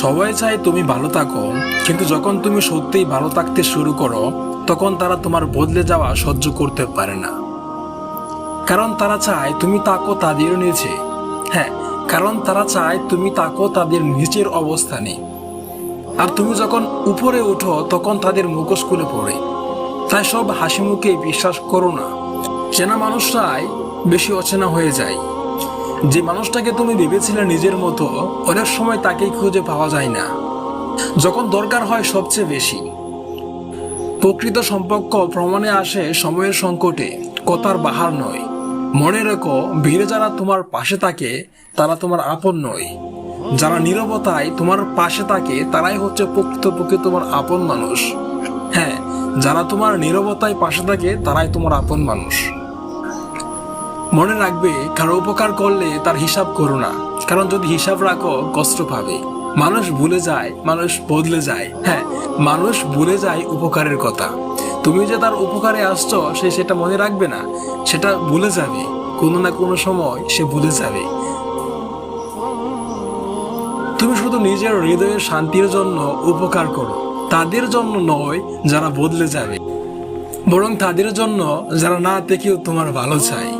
সবাই চায় তুমি ভালো থাকো, কিন্তু যখন তুমি সত্যিই ভালো থাকতে শুরু করো তখন তারা তোমার বদলে যাওয়া সহ্য করতে পারে না। কারণ তারা চায় তুমি থাকো তাদের নিচে। হ্যাঁ, কারণ তারা চায় তুমি থাকো তাদের নিচের অবস্থানে। আর তুমি যখন উপরে ওঠো তখন তাদের মুখোশ খুলে পড়ে। তাই সব হাসি মুখে বিশ্বাস করো না। চেনা মানুষরাই বেশি অচেনা হয়ে যায়। যে মানুষটাকে তুমি ভেবেছিলে নিজের মতো, অনেক সময় তাকেই খুঁজে পাওয়া যায় না যখন দরকার হয় সবচেয়ে বেশি। প্রকৃত সম্পর্ক প্রমাণে আসে সময়ের সংকটে, কথার বাহার নয়। মনে রেখো, ভিড়ে যারা তোমার পাশে থাকে তারা তোমার আপন নয়। যারা নীরবতায় তোমার পাশে থাকে তারাই হচ্ছে প্রকৃতপক্ষে তোমার আপন মানুষ। হ্যাঁ, যারা তোমার নীরবতায় পাশে থাকে তারাই তোমার আপন মানুষ। মনে রাখবে, কারো উপকার করলে তার হিসাব করো না, কারণ যদি হিসাব রাখো কষ্ট পাবে। মানুষ ভুলে যায়, মানুষ বদলে যায়। হ্যাঁ, মানুষ ভুলে যায় উপকারের কথা। তুমি যে তার উপকারে আসছো সে সেটা মনে রাখবে না, সেটা ভুলে যাবে। কোনো না কোনো সময় সে ভুলে যাবে। তুমি শুধু নিজের হৃদয়ের শান্তির জন্য উপকার করো, তাদের জন্য নয় যারা বদলে যাবে, বরং তাদের জন্য যারা না দেখেও তোমার ভালো চায়।